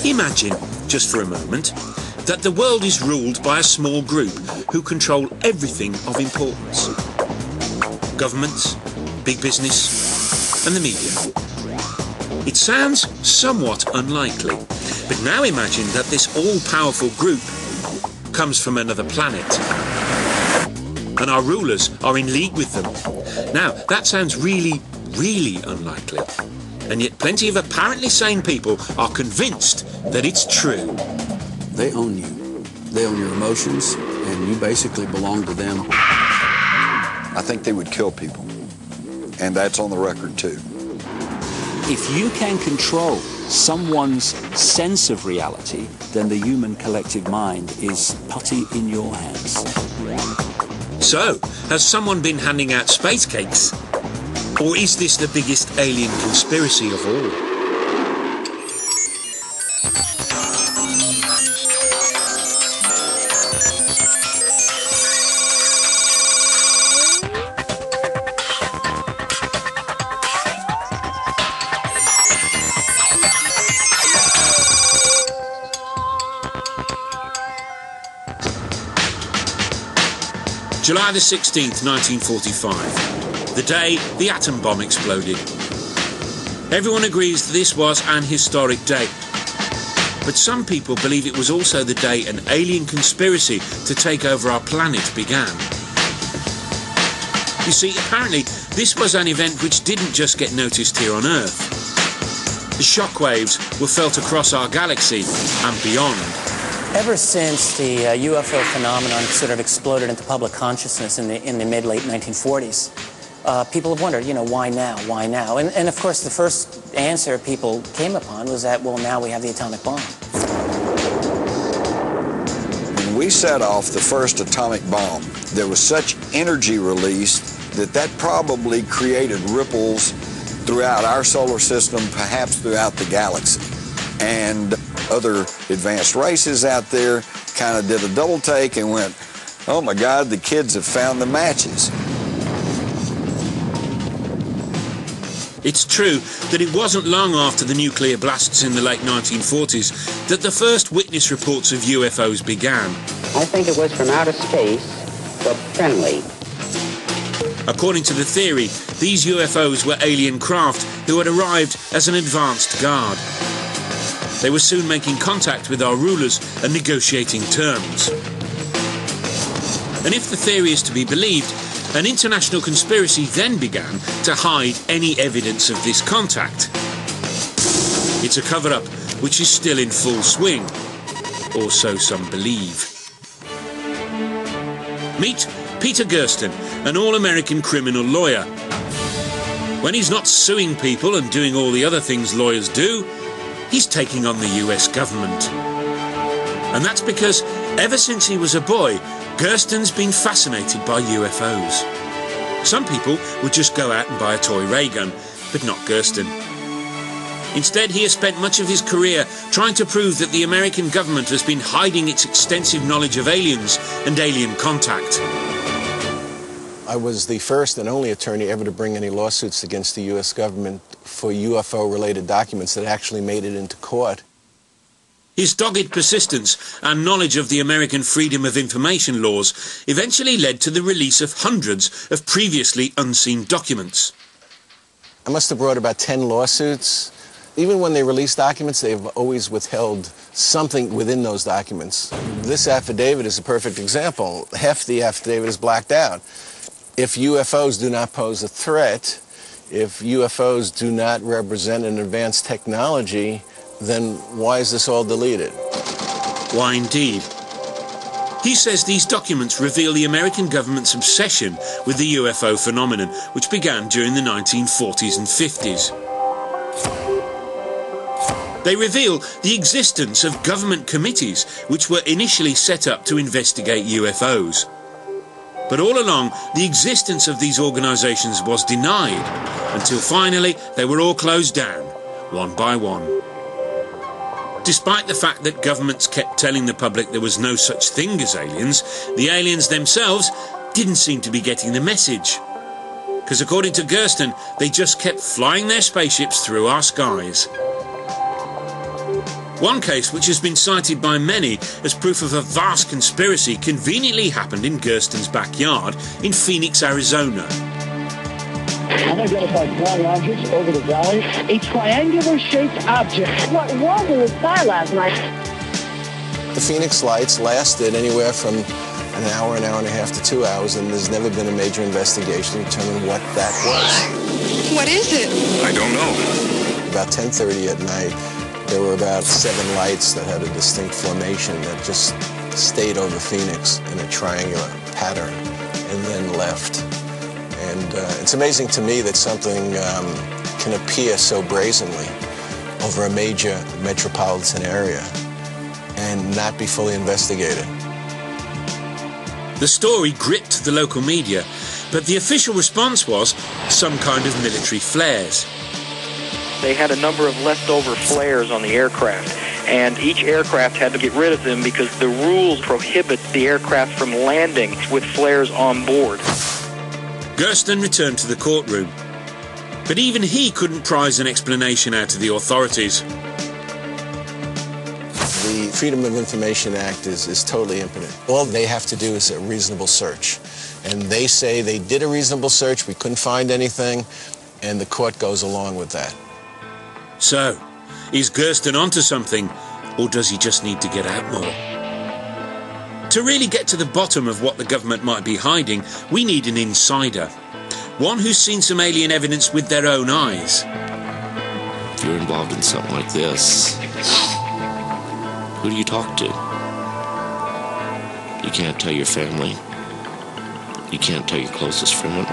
Imagine, just for a moment, that the world is ruled by a small group who control everything of importance. Governments, big business, and the media. It sounds somewhat unlikely, but now imagine that this all-powerful group comes from another planet, and our rulers are in league with them. Now, that sounds really, really unlikely, and yet plenty of apparently sane people are convinced that it's true. They own you. They own your emotions, and you basically belong to them. I think they would kill people, and that's on the record too. If you can control someone's sense of reality, then the human collective mind is putty in your hands. So, has someone been handing out space cakes? Or is this the biggest alien conspiracy of all? July the 16th, 1945, the day the atom bomb exploded. Everyone agrees this was an historic day, but some people believe it was also the day an alien conspiracy to take over our planet began. You see, apparently this was an event which didn't just get noticed here on Earth. The shockwaves were felt across our galaxy and beyond. Ever since the UFO phenomenon sort of exploded into public consciousness in the mid-late 1940s, people have wondered, why now? Why now? And of course, the first answer people came upon was that, well, now we have the atomic bomb. When we set off the first atomic bomb, there was such energy released that probably created ripples throughout our solar system, perhaps throughout the galaxy. And other advanced races out there kind of did a double take and went, oh my God, the kids have found the matches. It's true that it wasn't long after the nuclear blasts in the late 1940s that the first witness reports of UFOs began. I think it was from outer space, but friendly. According to the theory, these UFOs were alien craft who had arrived as an advanced guard. They were soon making contact with our rulers and negotiating terms. And if the theory is to be believed, an international conspiracy then began to hide any evidence of this contact. It's a cover-up which is still in full swing, or so some believe. Meet Peter Gersten, an all-American criminal lawyer. When he's not suing people and doing all the other things lawyers do, he's taking on the US government. And that's because ever since he was a boy, Gersten's been fascinated by UFOs. Some people would just go out and buy a toy ray gun, but not Gersten. Instead, he has spent much of his career trying to prove that the American government has been hiding its extensive knowledge of aliens and alien contact. I was the first and only attorney ever to bring any lawsuits against the U.S. government for UFO-related documents that actually made it into court. His dogged persistence and knowledge of the American Freedom of Information laws eventually led to the release of hundreds of previously unseen documents. I must have brought about 10 lawsuits. Even when they release documents, they've always withheld something within those documents. This affidavit is a perfect example. Half the affidavit is blacked out. If UFOs do not pose a threat, if UFOs do not represent an advanced technology, then why is this all deleted? Why indeed? He says these documents reveal the American government's obsession with the UFO phenomenon, which began during the 1940s and 50s. They reveal the existence of government committees which were initially set up to investigate UFOs. But all along, the existence of these organisations was denied, until finally they were all closed down, one by one. Despite the fact that governments kept telling the public there was no such thing as aliens, the aliens themselves didn't seem to be getting the message. because according to Gersten, they just kept flying their spaceships through our skies. One case, which has been cited by many as proof of a vast conspiracy, conveniently happened in Gersten's backyard in Phoenix, Arizona. Unidentified flying objects over the valley. A triangular-shaped object. What was in the sky last night? The Phoenix lights lasted anywhere from an hour and a half to 2 hours, and there's never been a major investigation to determine what that was. What is it? I don't know. About 10:30 at night, there were about 7 lights that had a distinct formation that just stayed over Phoenix in a triangular pattern and then left. And it's amazing to me that something can appear so brazenly over a major metropolitan area and not be fully investigated. The story gripped the local media, but the official response was some kind of military flares. They had a number of leftover flares on the aircraft, and each aircraft had to get rid of them because the rules prohibit the aircraft from landing with flares on board. Gersten returned to the courtroom, but even he couldn't prize an explanation out of the authorities. The Freedom of Information Act is totally impotent. All they have to do is a reasonable search. And they say they did a reasonable search, we couldn't find anything, and the court goes along with that. So, is Gersten onto something, or does he just need to get out more? To really get to the bottom of what the government might be hiding, we need an insider. One who's seen some alien evidence with their own eyes. If you're involved in something like this, who do you talk to? You can't tell your family. You can't tell your closest friend.